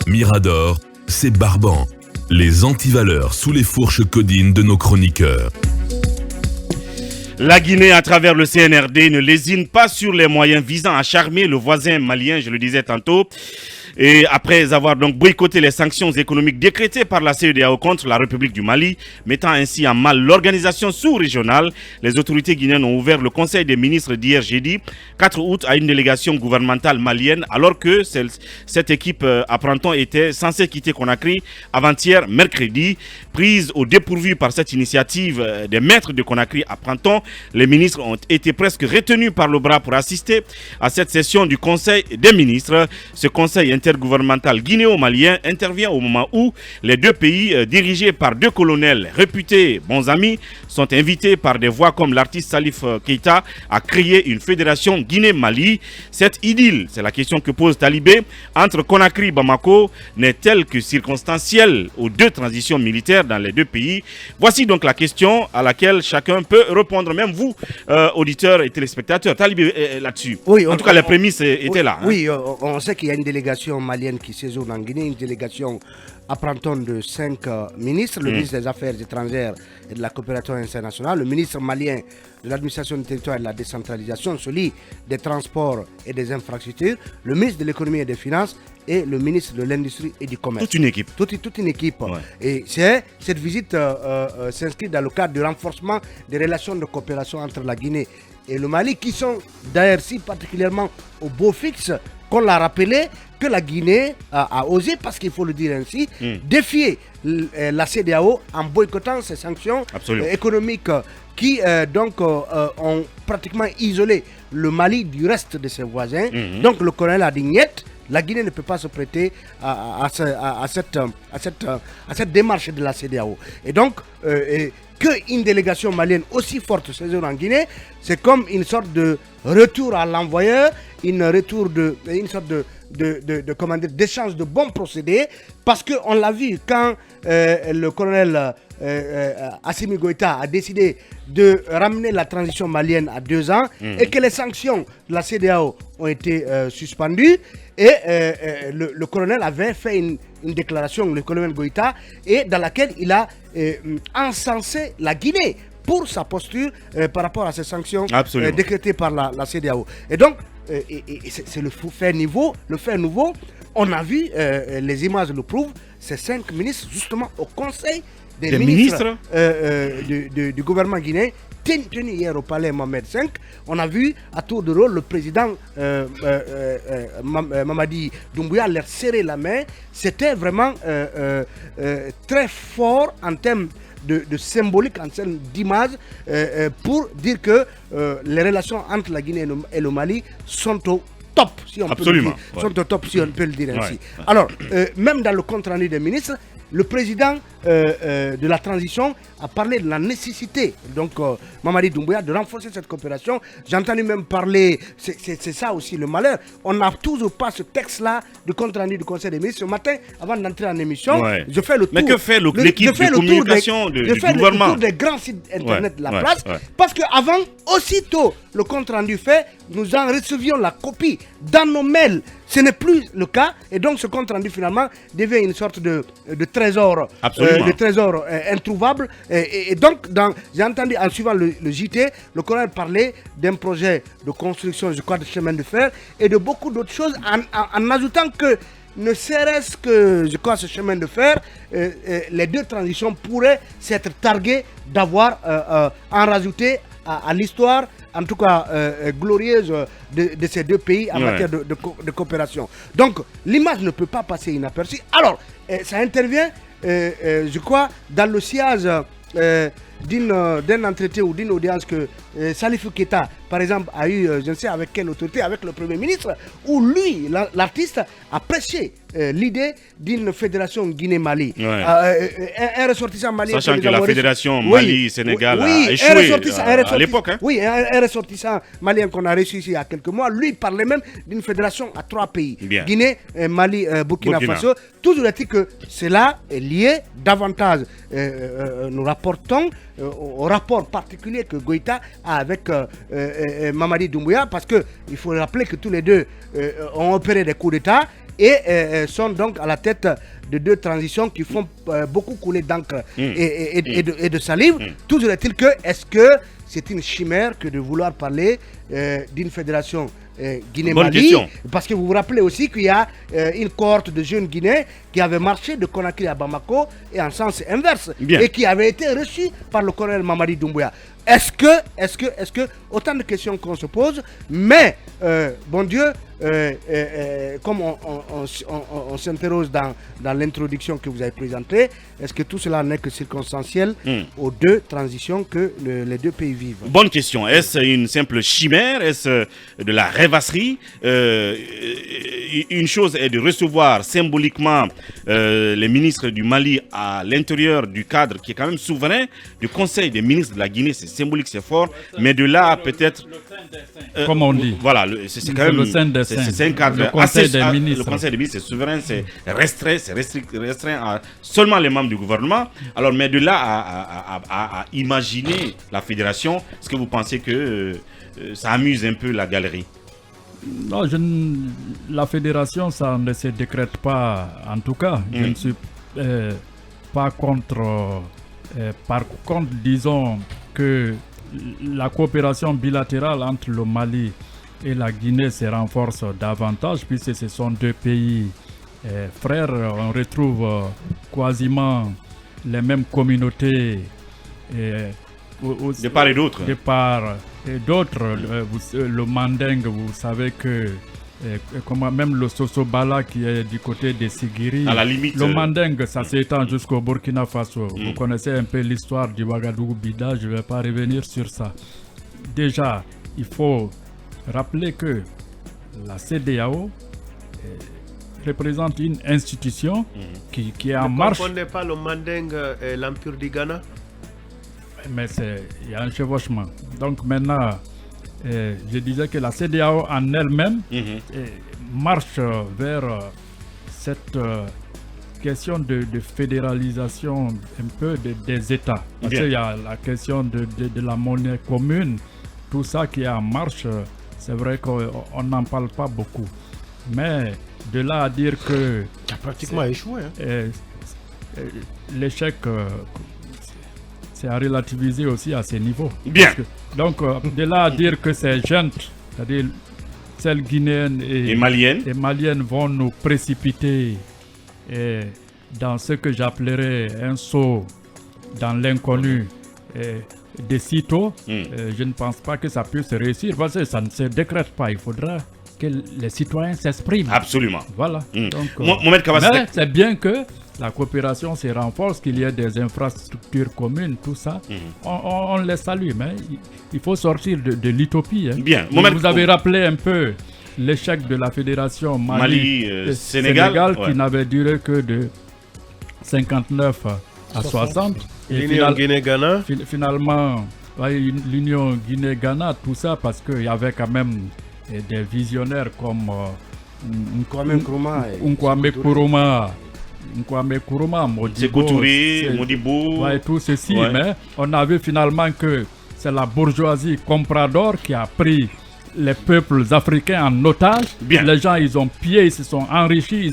Mirador, c'est barbant. Les antivaleurs sous les fourches codines de nos chroniqueurs. La Guinée, à travers le CNRD, ne lésine pas sur les moyens visant à charmer le voisin malien, je le disais tantôt. Et après avoir donc boycotté les sanctions économiques décrétées par la CEDEAO contre la République du Mali, mettant ainsi en mal l'organisation sous-régionale, les autorités guinéennes ont ouvert le Conseil des ministres d'hier jeudi 4 août à une délégation gouvernementale malienne, alors que cette équipe à Printemps était censée quitter Conakry avant-hier mercredi. Prise au dépourvu par cette initiative des maîtres de Conakry à Printemps, les ministres ont été presque retenus par le bras pour assister à cette session du Conseil des ministres. Ce conseil intergouvernemental guinéo-malien intervient au moment où les deux pays, dirigés par deux colonels réputés bons amis, sont invités par des voix comme l'artiste Salif Keita à créer une fédération Guinée-Mali. Cette idylle, c'est la question que pose Talibé, entre Conakry et Bamako, n'est-elle que circonstancielle aux deux transitions militaires dans les deux pays? Voici donc la question à laquelle chacun peut répondre, même vous, auditeurs et téléspectateurs. Talibé là-dessus. Oui, en tout cas, les prémices étaient là. Oui, on sait qu'il y a une délégation malienne qui séjourne en Guinée, une délégation à Printemps de 5 ministres, le ministre des Affaires étrangères et de la coopération internationale, le ministre malien de l'administration du territoire et de la décentralisation, celui des transports et des infrastructures, le ministre de l'économie et des finances et le ministre de l'industrie et du commerce. Toute une équipe. Toute une équipe. Ouais. Et cette visite s'inscrit dans le cadre du renforcement des relations de coopération entre la Guinée et le Mali, qui sont d'ailleurs si particulièrement au beau fixe, qu'on l'a rappelé, que la Guinée a osé, parce qu'il faut le dire ainsi, défier la CEDEAO en boycottant ces sanctions économiques qui ont pratiquement isolé le Mali du reste de ses voisins. Donc le colonel a dit niet, la Guinée ne peut pas se prêter à cette démarche de la CEDEAO. Et donc, qu'une délégation malienne aussi forte séjourne en Guinée, c'est comme une sorte de retour à l'envoyeur, une sorte d'échange de bons procédés, parce qu'on l'a vu quand le colonel Assimi Goïta a décidé de ramener la transition malienne à 2 ans et que les sanctions de la CEDEAO ont été suspendues, et le colonel avait fait une déclaration, le colonel Goïta, et dans laquelle il a encensé la Guinée pour sa posture par rapport à ces sanctions décrétées par la CEDEAO. Et donc, c'est le fait nouveau. On a vu, les images le prouvent, ces 5 ministres, justement, au Conseil des ministres du gouvernement guinéen, tenu hier au palais Mohamed V. On a vu à tour de rôle le président Mamadi Doumbouya leur serrer la main. C'était vraiment très fort en termes de symbolique, en termes d'image, pour dire que les relations entre la Guinée et le Mali sont au top, si on peut le dire. Sont au top, si on peut le dire ainsi. Alors, même dans le compte rendu des ministres, le président de la transition a parlé de la nécessité, donc Mamadi Doumbouya, de renforcer cette coopération. J'ai entendu même parler, c'est ça aussi le malheur, on n'a toujours pas ce texte-là de compte rendu du Conseil des ministres. Ce matin, avant d'entrer en émission, je fais le tour. Mais que fait l'équipe de communication du gouvernement? Je fais le tour des grands sites internet de la place, parce qu'avant, aussitôt le compte rendu fait, nous en recevions la copie dans nos mails. Ce n'est plus le cas, et donc ce compte rendu finalement devient une sorte de trésor, introuvable. Et donc, j'ai entendu en suivant le JT, le colonel parlait d'un projet de construction, je crois, de chemin de fer et de beaucoup d'autres choses, en ajoutant que ne serait-ce que, je crois, ce chemin de fer, les deux transitions pourraient s'être targuées d'avoir en rajouté à l'histoire, en tout cas glorieuse, de ces deux pays en matière de coopération. Donc l'image ne peut pas passer inaperçue. Alors, ça intervient, je crois, dans le sillage d'un entretien ou d'une audience que Salif Keita, par exemple, a eu, je ne sais avec quelle autorité, avec le Premier ministre, où lui, l'artiste, a prêché l'idée d'une fédération Guinée-Mali. Un ressortissant malien. Sachant que la fédération Mali-Sénégal a échoué à l'époque. Oui, un ressortissant malien qu'on a reçu ici il y a quelques mois, lui parlait même d'une fédération à 3 pays. Guinée, Mali, Burkina Faso. Toujours est-il que cela est lié davantage, nous rapportons, au rapport particulier que Goïta a avec Mamadi Doumbouya, parce qu'il faut rappeler que tous les deux ont opéré des coups d'État et sont donc à la tête de 2 transitions qui font beaucoup couler d'encre et de salive. Toujours est-il que, est-ce que c'est une chimère que de vouloir parler d'une fédération Guinée-Mali, parce que vous vous rappelez aussi qu'il y a une cohorte de jeunes Guinéens qui avaient marché de Conakry à Bamako et en sens inverse, et qui avaient été reçus par le colonel Mamadi Doumbouya. Est-ce que, autant de questions qu'on se pose, mais bon Dieu, comme on s'interroge dans l'introduction que vous avez présentée, est-ce que tout cela n'est que circonstanciel aux 2 transitions que les 2 pays vivent? Bonne question. Est-ce une simple chimère? Est-ce de la rêvasserie? Une chose est de recevoir symboliquement les ministres du Mali à l'intérieur du cadre qui est quand même souverain du Conseil des ministres de la Guinée. C'est symbolique, c'est fort, mais de là peut-être... comme on dit. Voilà, c'est quand même... C'est un cadre le Conseil des ministres. Le Conseil des ministres, c'est souverain, c'est restreint à seulement les membres du gouvernement. Alors, mais de là à imaginer la fédération, est-ce que vous pensez que ça amuse un peu la galerie? Non, la fédération, ça ne se décrète pas, en tout cas. Je ne suis pas contre. Par contre, disons que la coopération bilatérale entre le Mali et la Guinée se renforce davantage, puisque ce sont 2 pays frères. On retrouve quasiment les mêmes communautés de part et d'autre. De part et d'autre. Le Mandingue, vous savez que même le Sosobala qui est du côté des Sigiri, à la limite, le Mandingue, ça s'étend jusqu'au Burkina Faso. Vous connaissez un peu l'histoire du Ouagadougou-Bida, je ne vais pas revenir sur ça. Déjà, il faut rappeler que la CEDEAO représente une institution qui est en marche. Ne confondez pas le Mandingue et l'Empire du Ghana? Mais il y a un chevauchement. Donc maintenant, je disais que la CEDEAO en elle-même marche vers cette question de fédéralisation un peu des États. Parce qu'il y a la question de la monnaie commune, tout ça qui est en marche. C'est vrai qu'on n'en parle pas beaucoup. Mais de là à dire que... Ça a pratiquement échoué. L'échec, c'est à relativiser aussi à ces niveaux. Bien. Donc, de là à dire que ces jeunes, c'est-à-dire celles guinéennes et maliennes vont nous précipiter dans ce que j'appellerais un saut dans l'inconnu des sitôt, je ne pense pas que ça puisse réussir parce que ça ne se décrète pas. Il faudra que les citoyens s'expriment. Absolument. Voilà. Donc, mais c'est bien que la coopération se renforce, qu'il y ait des infrastructures communes, tout ça. On les salue, mais il faut sortir de l'utopie. Bien. Vous avez rappelé un peu l'échec de la fédération Mali-Sénégal qui n'avait duré que de 59 à 60. Et l'Union Guinée-Ghana. Finalement, l'Union Guinée-Ghana, tout ça parce qu'il y avait quand même des visionnaires comme Nkwame Nkrumah, Modibo, et tout ceci. Mais on a vu finalement que c'est la bourgeoisie comprador qui a pris les peuples africains en otage. Bien. Les gens, ils ont pillé, ils se sont enrichis,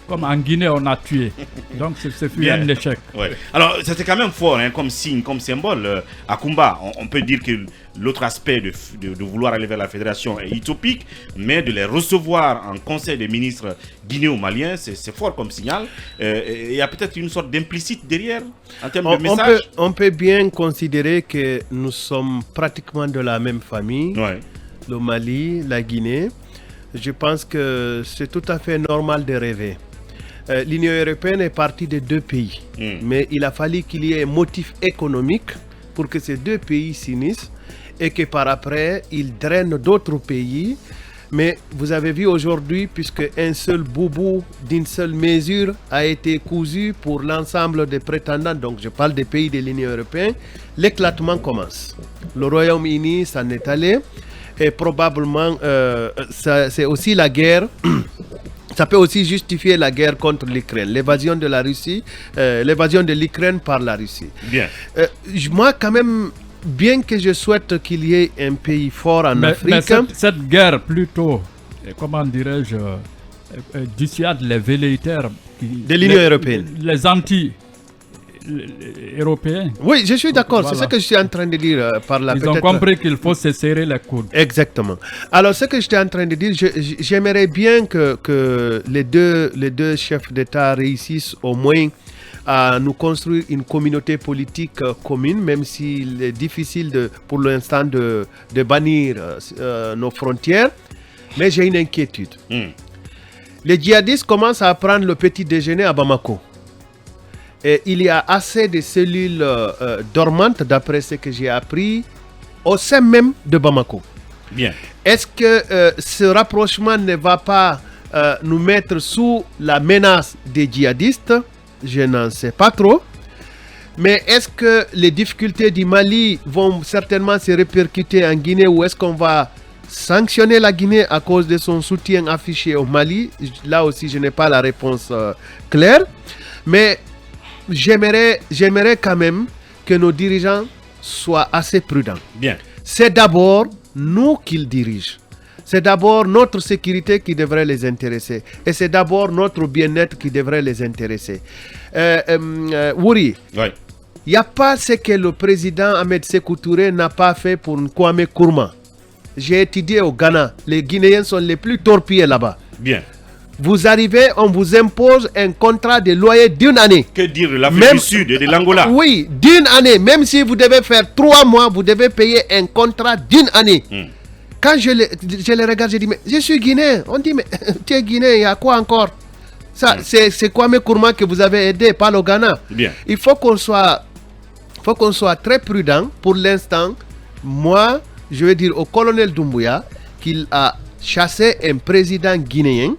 comme en Guinée, on a tué. Donc, ce fut un échec. Ouais. Alors, c'était quand même fort, comme signe, comme symbole. À Kumba, on peut dire que l'autre aspect de vouloir aller vers la fédération est utopique, mais de les recevoir en conseil des ministres guinéo-maliens, c'est fort comme signal. Il y a peut-être une sorte d'implicite derrière, en termes de message. On peut bien considérer que nous sommes pratiquement de la même famille. Ouais. Le Mali, la Guinée. Je pense que c'est tout à fait normal de rêver. L'Union européenne est partie de 2 pays, mais il a fallu qu'il y ait un motif économique pour que ces 2 pays s'unissent et que par après, ils drainent d'autres pays. Mais vous avez vu aujourd'hui, puisque un seul boubou d'une seule mesure a été cousu pour l'ensemble des prétendants, donc je parle des pays de l'Union européenne, l'éclatement commence. Le Royaume-Uni s'en est allé et probablement c'est aussi la guerre. Ça peut aussi justifier la guerre contre l'Ukraine, l'évasion de la Russie, l'évasion de l'Ukraine par la Russie. Bien. Moi, quand même, bien que je souhaite qu'il y ait un pays fort en Afrique... Mais cette guerre, plutôt, comment dirais-je, dissuade les velléitaires de l'Union européenne. Les anti-européens. Oui, je suis d'accord. Voilà. C'est ce que je suis en train de dire par là. Ils ont compris qu'il faut se serrer les coudes. Exactement. Alors, ce que j'étais en train de dire, j'aimerais bien que les deux chefs d'État réussissent au moins à nous construire une communauté politique commune, même s'il est difficile pour l'instant de bannir nos frontières. Mais j'ai une inquiétude. Les djihadistes commencent à prendre le petit déjeuner à Bamako. Et il y a assez de cellules dormantes, d'après ce que j'ai appris, au sein même de Bamako. Bien. Est-ce que ce rapprochement ne va pas nous mettre sous la menace des djihadistes? Je n'en sais pas trop. Mais est-ce que les difficultés du Mali vont certainement se répercuter en Guinée, ou est-ce qu'on va sanctionner la Guinée à cause de son soutien affiché au Mali? Là aussi, je n'ai pas la réponse claire. Mais j'aimerais quand même que nos dirigeants soient assez prudents. Bien. C'est d'abord nous qu'ils dirigent. C'est d'abord notre sécurité qui devrait les intéresser. Et c'est d'abord notre bien-être qui devrait les intéresser. Wouri, Ouais. il n'y a pas ce que le président Ahmed Sékou Touré n'a pas fait pour Kwame Nkrumah. J'ai étudié au Ghana. Les Guinéens sont les plus torpillés là-bas. Bien. Vous arrivez, on vous impose un contrat de loyer d'une année. Que dire de l'Afrique du Sud et de l'Angola? Oui, d'une année. Même si vous devez faire 3 mois, vous devez payer un contrat d'une année. Quand je les regarde, je dis, mais je suis Guinéen. On dit, mais tu es Guinéen, il y a quoi encore? Ça, c'est Kwame Nkrumah que vous avez aidé, pas le Ghana. Bien. Il faut qu'on soit très prudent. Pour l'instant, moi, je vais dire au colonel Doumbouya qu'il a chassé un président guinéen.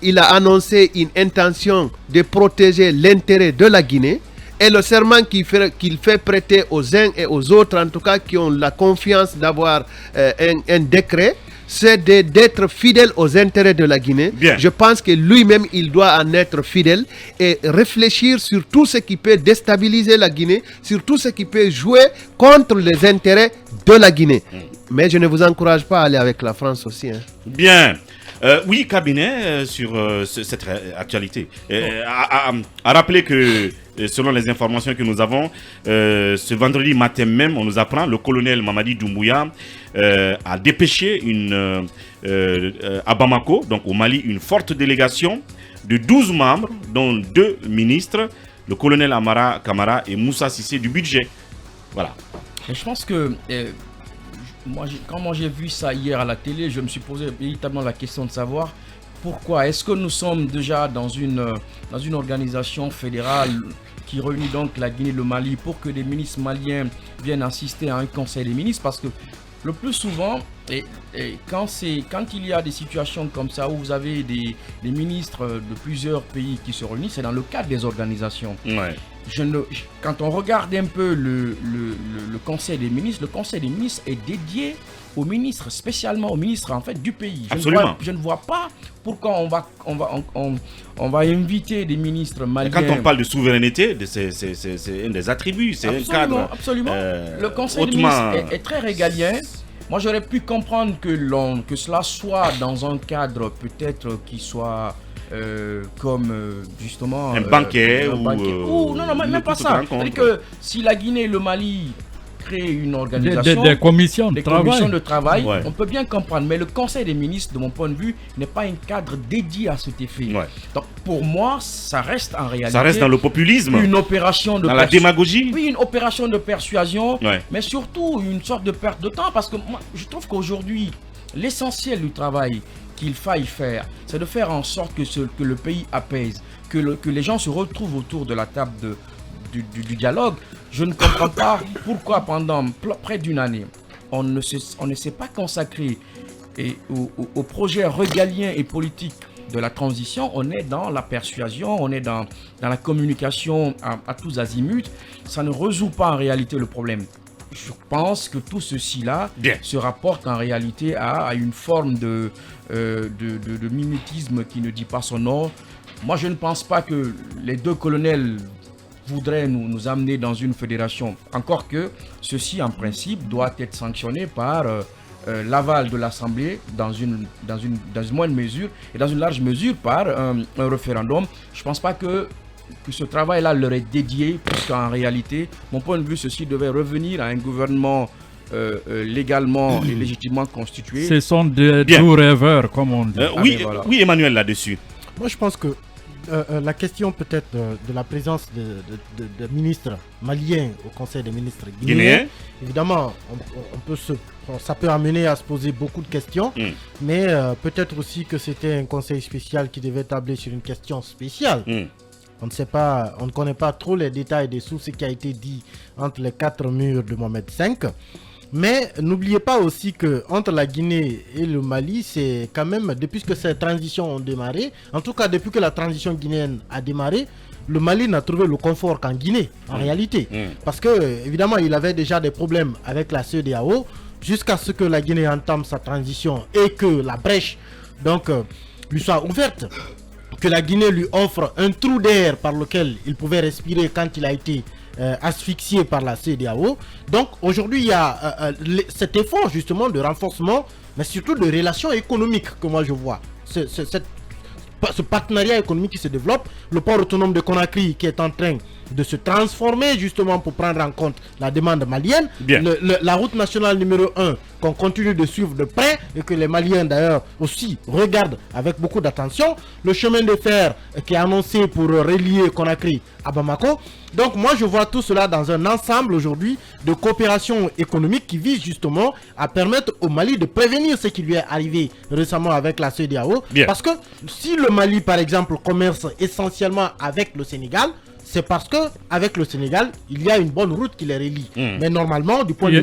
Il a annoncé une intention de protéger l'intérêt de la Guinée. Et le serment qu'il fait prêter aux uns et aux autres, en tout cas qui ont la confiance d'avoir un décret, c'est d'être fidèle aux intérêts de la Guinée. Bien. Je pense que lui-même, il doit en être fidèle et réfléchir sur tout ce qui peut déstabiliser la Guinée, sur tout ce qui peut jouer contre les intérêts de la Guinée. Mais je ne vous encourage pas à aller avec la France aussi. Bien. Oui, cabinet, sur cette actualité. À rappeler que, selon les informations que nous avons, ce vendredi matin même, on nous apprend, le colonel Mamadi Doumbouya a dépêché à Bamako, donc au Mali, une forte délégation de 12 membres, dont 2 ministres, le colonel Amara Kamara et Moussa Sissé du budget. Voilà. Et je pense que... Quand j'ai vu ça hier à la télé, je me suis posé véritablement la question de savoir pourquoi. Est-ce que nous sommes déjà dans une organisation fédérale qui réunit donc la Guinée et le Mali pour que les ministres maliens viennent assister à un conseil des ministres? Parce que le plus souvent, quand il y a des situations comme ça où vous avez des ministres de plusieurs pays qui se réunissent, c'est dans le cadre des organisations. Ouais. Quand on regarde un peu le conseil des ministres, le conseil des ministres est dédié aux ministres, spécialement aux ministres en fait du pays. Je ne vois pas pourquoi on va inviter des ministres maliens. Quand on parle de souveraineté, c'est un des attributs, c'est un cadre. Absolument. Le conseil des ministres est très régalien. Moi, j'aurais pu comprendre que cela soit dans un cadre peut-être qui soit comme justement un banquet ou non, même pas ça. C'est-à-dire que si la Guinée et le Mali créent une organisation, des commissions de travail, ouais. On peut bien comprendre. Mais le Conseil des ministres, de mon point de vue, n'est pas un cadre dédié à cet effet. Ouais. Donc pour moi, ça reste en réalité. Ça reste dans le populisme. Une opération de dans la démagogie. Oui, une opération de persuasion, ouais. Mais surtout une sorte de perte de temps, parce que moi, je trouve qu'aujourd'hui, l'essentiel du travail qu'il faille faire, c'est de faire en sorte que le pays apaise, que les gens se retrouvent autour de la table du dialogue. Je ne comprends pas pourquoi pendant près d'une année, on ne s'est pas consacré au projet régalien et politique de la transition. On est dans la persuasion, on est dans la communication à tous azimuts. Ça ne résout pas en réalité le problème. Je pense que tout ceci-là se rapporte en réalité à une forme de mimétisme qui ne dit pas son nom. Moi, je ne pense pas que les 2 colonels voudraient nous amener dans une fédération. Encore que ceci, en principe, doit être sanctionné par l'aval de l'Assemblée dans une moindre mesure et dans une large mesure par un référendum. Je ne pense pas que ce travail-là leur est dédié, puisqu'en réalité, mon point de vue, ceci devait revenir à un gouvernement légalement et légitimement constitué. Ce sont des doux rêveurs, comme on dit. Oui, Emmanuel, là-dessus. Moi, je pense que la question peut-être de la présence de ministres maliens au Conseil des ministres guinéens, évidemment, ça peut amener à se poser beaucoup de questions, mais peut-être aussi que c'était un conseil spécial qui devait tabler sur une question spéciale. On ne sait pas, on ne connaît pas trop les détails des sources qui a été dit entre les 4 murs de Mohamed V. Mais n'oubliez pas aussi que entre la Guinée et le Mali, c'est quand même, depuis que ces transitions ont démarré, en tout cas depuis que la transition guinéenne a démarré, le Mali n'a trouvé le confort qu'en Guinée, en réalité. Parce que, évidemment, il avait déjà des problèmes avec la CEDEAO, jusqu'à ce que la Guinée entame sa transition et que la brèche donc, lui soit ouverte, que la Guinée lui offre un trou d'air par lequel il pouvait respirer quand il a été asphyxié par la CEDEAO. Donc aujourd'hui il y a cet effort justement de renforcement, mais surtout de relations économiques que moi je vois. Ce partenariat économique qui se développe, le port autonome de Conakry qui est en train de se transformer justement pour prendre en compte la demande malienne, la route nationale numéro 1 qu'on continue de suivre de près et que les Maliens d'ailleurs aussi regardent avec beaucoup d'attention, le chemin de fer qui est annoncé pour relier Conakry à Bamako. Donc moi je vois tout cela dans un ensemble aujourd'hui de coopération économique qui vise justement à permettre au Mali de prévenir ce qui lui est arrivé récemment avec la CEDEAO. Parce que si le Mali par exemple commerce essentiellement avec le Sénégal, c'est parce que avec le Sénégal, il y a une bonne route qui les relie. Mais normalement, du point de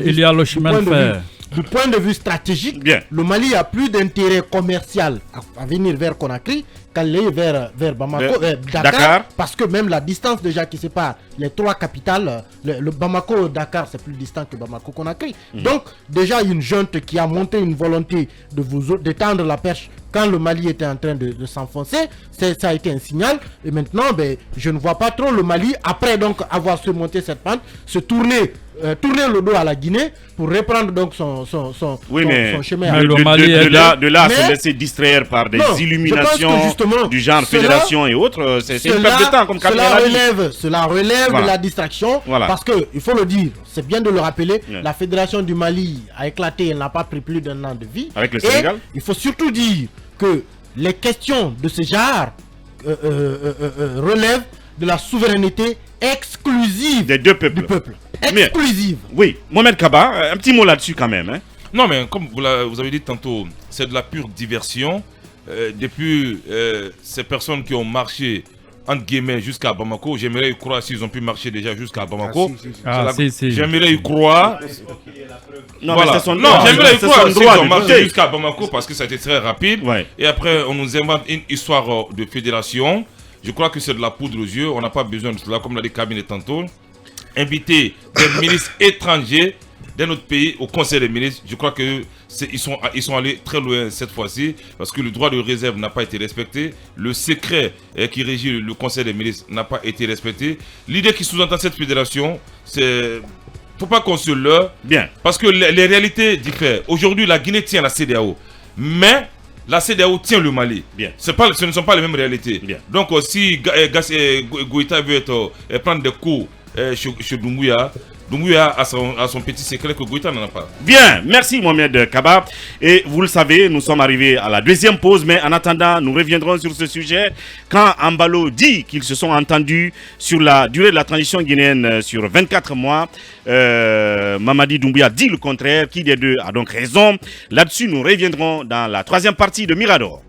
vue stratégique, le Mali a plus d'intérêt commercial à venir vers Conakry qu'aller vers Bamako, Dakar, parce que même la distance déjà qui sépare les 3 capitales, le Bamako-Dakar, c'est plus distant que Bamako-Conakry. Donc, déjà, une junte qui a monté une volonté d'étendre la perche quand le Mali était en train de s'enfoncer, ça a été un signal. Et maintenant, je ne vois pas trop le Mali, après donc avoir surmonté cette pente, se tourner le dos à la Guinée pour reprendre donc son chemin. De là se laisser distraire par des illuminations du genre fédération et autres, c'est une perte de temps comme cela relève de la distraction, parce que il faut le dire, c'est bien de le rappeler, la fédération du Mali a éclaté, elle n'a pas pris plus d'1 an de vie. Avec le Sénégal. Il faut surtout dire que les questions de ce genre relèvent de la souveraineté exclusive des deux peuples. Du peuple. Exclusive. Oui, Mohamed Kaba, un petit mot là-dessus quand même. Non, mais comme vous avez dit tantôt, c'est de la pure diversion. Depuis ces personnes qui ont marché entre guillemets jusqu'à Bamako, j'aimerais y croire s'ils ont pu marcher déjà jusqu'à Bamako. J'aimerais y croire. J'aimerais y croire s'ils ont marché jusqu'à Bamako parce que ça a été très rapide. Et après, on nous invente une histoire de fédération. Je crois que c'est de la poudre aux yeux. On n'a pas besoin de cela, comme l'a dit Kabine tantôt. Inviter des ministres étrangers d'un autre pays au Conseil des ministres, je crois qu'ils sont allés très loin cette fois-ci, parce que le droit de réserve n'a pas été respecté, le secret qui régit le Conseil des ministres n'a pas été respecté. L'idée qui sous-entend cette fédération, c'est... Faut pas qu'on se leurre, parce que les réalités diffèrent. Aujourd'hui, la Guinée tient la CEDEAO, mais la CEDEAO tient le Mali. Ce ne sont pas les mêmes réalités. Donc, si Goïta veut prendre des coups chez Doumbouya a son petit secret que Goïta n'en a pas. Bien, merci Mohamed Kaba. Et vous le savez, nous sommes arrivés à la 2e pause, mais en attendant, nous reviendrons sur ce sujet. Quand Ambalo dit qu'ils se sont entendus sur la durée de la transition guinéenne sur 24 mois, Mamadi Doumbouya dit le contraire. Qui des deux a donc raison? Là-dessus, nous reviendrons dans la 3e partie de Mirador.